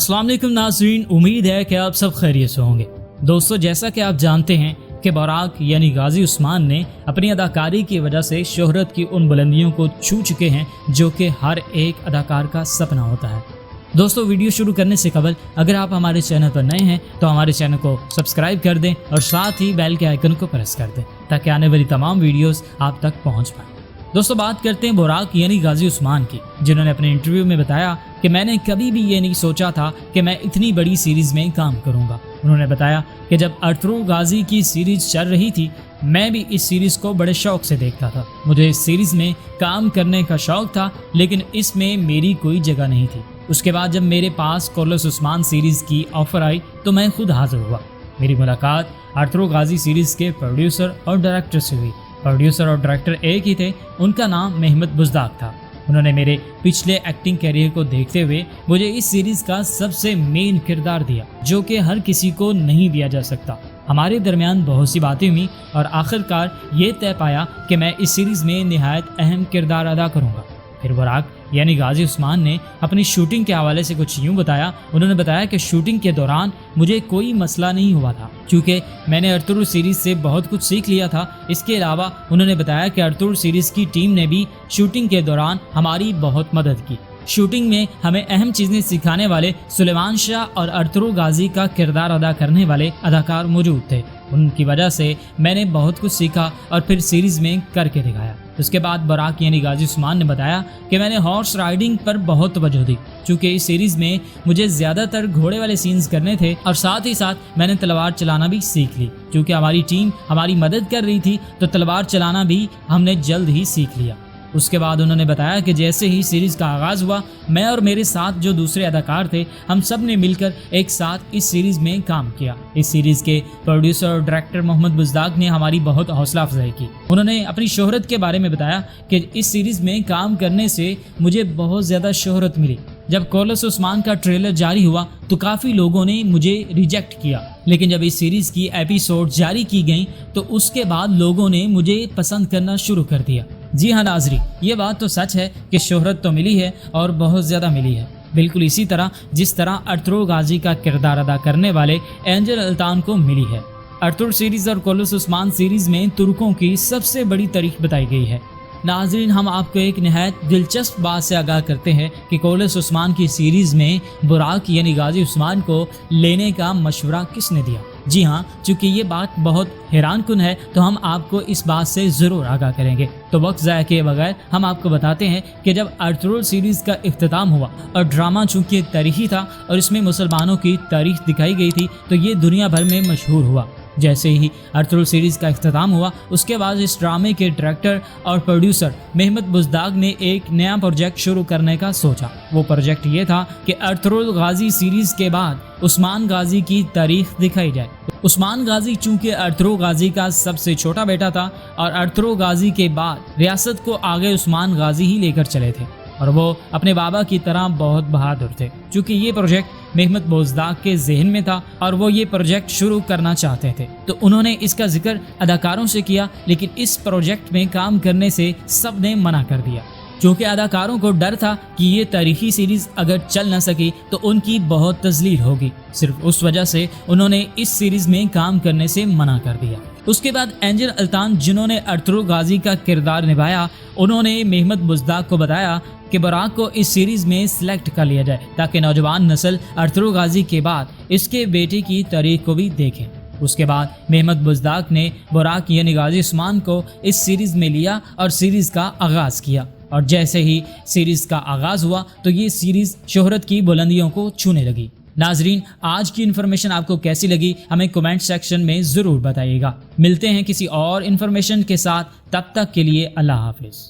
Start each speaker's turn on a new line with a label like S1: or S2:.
S1: अस्सलाम वालेकुम नाज़रीन, उम्मीद है कि आप सब खैरियत से होंगे। दोस्तों, जैसा कि आप जानते हैं कि बराक यानी गाजी उस्मान ने अपनी अदाकारी की वजह से शोहरत की उन बुलंदियों को छू चुके हैं जो कि हर एक अदाकार का सपना होता है। दोस्तों, वीडियो शुरू करने से कबल अगर आप हमारे चैनल पर नए हैं तो हमारे चैनल को सब्सक्राइब कर दें और साथ ही बेल के आइकन को प्रेस कर दें ताकि आने वाली तमाम वीडियोस आप तक पहुंच पाएं। दोस्तों, बात करते हैं बराक यानी गाजी उस्मान की, जिन्होंने अपने इंटरव्यू में बताया कि मैंने कभी भी ये नहीं सोचा था कि मैं इतनी बड़ी सीरीज़ में काम करूंगा। उन्होंने बताया कि जब अरतुगरुल गाजी की सीरीज़ चल रही थी, मैं भी इस सीरीज़ को बड़े शौक से देखता था। मुझे इस सीरीज़ में काम करने का शौक था, लेकिन इसमें मेरी कोई जगह नहीं थी। उसके बाद जब मेरे पास कोरलस उस्मान सीरीज़ की ऑफ़र आई तो मैं खुद हाजिर हुआ। मेरी मुलाकात अरतुगरुल गाजी सीरीज़ के प्रोड्यूसर और डायरेक्टर से हुई। प्रोड्यूसर और डायरेक्टर एक ही थे, उनका नाम मेहमद बुज़दाक था। उन्होंने मेरे पिछले एक्टिंग कैरियर को देखते हुए मुझे इस सीरीज़ का सबसे मेन किरदार दिया, जो कि हर किसी को नहीं दिया जा सकता। हमारे दरमियान बहुत सी बातें हुई और आखिरकार ये तय पाया कि मैं इस सीरीज़ में निहायत अहम किरदार अदा करूँगा। फिर बराक यानी गाजी उस्मान ने अपनी शूटिंग के हवाले से कुछ यूँ बताया। उन्होंने बताया कि शूटिंग के दौरान मुझे कोई मसला नहीं हुआ था, क्योंकि मैंने अरतुगरुल सीरीज़ से बहुत कुछ सीख लिया था। इसके अलावा उन्होंने बताया कि अरतुगरुल सीरीज़ की टीम ने भी शूटिंग के दौरान हमारी बहुत मदद की। शूटिंग में हमें अहम चीज़ें सिखाने वाले सुलेमान शाह और अरतुगरुल गाजी का किरदार अदा करने वाले अदाकार मौजूद थे। उनकी वजह से मैंने बहुत कुछ सीखा और फिर सीरीज़ में करके दिखाया। उसके बाद बराक यानी गाजी उस्मान ने बताया कि मैंने हॉर्स राइडिंग पर बहुत तवज्जो दी, क्योंकि इस सीरीज़ में मुझे ज़्यादातर घोड़े वाले सीन्स करने थे और साथ ही साथ मैंने तलवार चलाना भी सीख ली। क्योंकि हमारी टीम हमारी मदद कर रही थी तो तलवार चलाना भी हमने जल्द ही सीख लिया। उसके बाद उन्होंने बताया कि जैसे ही सीरीज़ का आगाज़ हुआ, मैं और मेरे साथ जो दूसरे अदाकार थे, हम सब ने मिलकर एक साथ इस सीरीज़ में काम किया। इस सीरीज़ के प्रोड्यूसर और डायरेक्टर मेहमद बुज़दाक ने हमारी बहुत हौसला अफजाई की। उन्होंने अपनी शोहरत के बारे में बताया कि इस सीरीज़ में काम करने से मुझे बहुत ज़्यादा शोहरत मिली। जब कोरलस उस्मान का ट्रेलर जारी हुआ तो काफ़ी लोगों ने मुझे रिजेक्ट किया, लेकिन जब इस सीरीज़ की एपिसोड जारी की गई तो उसके बाद लोगों ने मुझे पसंद करना शुरू कर दिया। जी हाँ नाज़रीन, ये बात तो सच है कि शोहरत तो मिली है और बहुत ज़्यादा मिली है। बिल्कुल इसी तरह जिस तरह अरतुगरुल गाजी का किरदार अदा करने वाले एंजल अल्तान को मिली है। अरतुगरुल सीरीज़ और कोरलस उस्मान सीरीज़ में तुर्कों की सबसे बड़ी तारीख बताई गई है। नाज़रीन, हम आपको एक नहायत दिलचस्प बात से आगाह करते हैं कि कोरलस उस्मान की सीरीज़ में बराक यानी गाजी उस्मान को लेने का मशवरा किसने दिया। जी हाँ, चूँकि ये बात बहुत हैरान कुन है तो हम आपको इस बात से ज़रूर आगाह करेंगे। तो वक्त ज़ाया किए बगैर हम आपको बताते हैं कि जब अरतुगरुल सीरीज़ का इख्तिताम हुआ और ड्रामा चूँकि तारीख़ी था और इसमें मुसलमानों की तारीख़ दिखाई गई थी तो ये दुनिया भर में मशहूर हुआ। जैसे ही अरतुगरुल सीरीज़ का इख्तिताम हुआ, उसके बाद इस ड्रामे के डायरेक्टर और प्रोड्यूसर मेहमद बुज़दाक ने एक नया प्रोजेक्ट शुरू करने का सोचा। वो प्रोजेक्ट ये था कि अरतुगरुल गाजी सीरीज़ के बाद उस्मान गाजी की तारीख दिखाई जाए। उस्मान गाजी चूँकि अरतुगरुल गाजी का सबसे छोटा बेटा था और अरतुगरुल गाजी के बाद रियासत को आगे उस्मान गाजी ही लेकर चले थे और वो अपने बाबा की तरह बहुत बहादुर थे। चूँकि ये प्रोजेक्ट मेहमद बुज़दाक के जहन में था और वो ये प्रोजेक्ट शुरू करना चाहते थे, तो उन्होंने इसका जिक्र अदाकारों से किया, लेकिन इस प्रोजेक्ट में काम करने से सब ने मना कर दिया, क्योंकि अदाकारों को डर था कि ये तारीखी सीरीज़ अगर चल न सकी तो उनकी बहुत तज़लील होगी। सिर्फ उस वजह से उन्होंने इस सीरीज़ में काम करने से मना कर दिया। उसके बाद एंजल अल्तान, जिन्होंने अरतुगरुल गाजी का किरदार निभाया, उन्होंने मेहमद बुज़दाक को बताया कि बराक को इस सीरीज़ में सिलेक्ट कर लिया जाए ताकि नौजवान नस्ल अरतुगरुल गाजी के बाद इसके बेटे की तारीख को भी देखें। उसके बाद मेहमद बुज़दाक ने बराक यानी गाजी उस्मान को इस सीरीज़ में लिया और सीरीज़ का आगाज़ किया। और जैसे ही सीरीज़ का आगाज़ हुआ तो ये सीरीज़ शोहरत की बुलंदियों को छूने लगी। नाजरीन, आज की इन्फॉर्मेशन आपको कैसी लगी हमें कमेंट सेक्शन में ज़रूर बताइएगा। मिलते हैं किसी और इन्फॉर्मेशन के साथ, तब तक के लिए अल्लाह हाफिज़।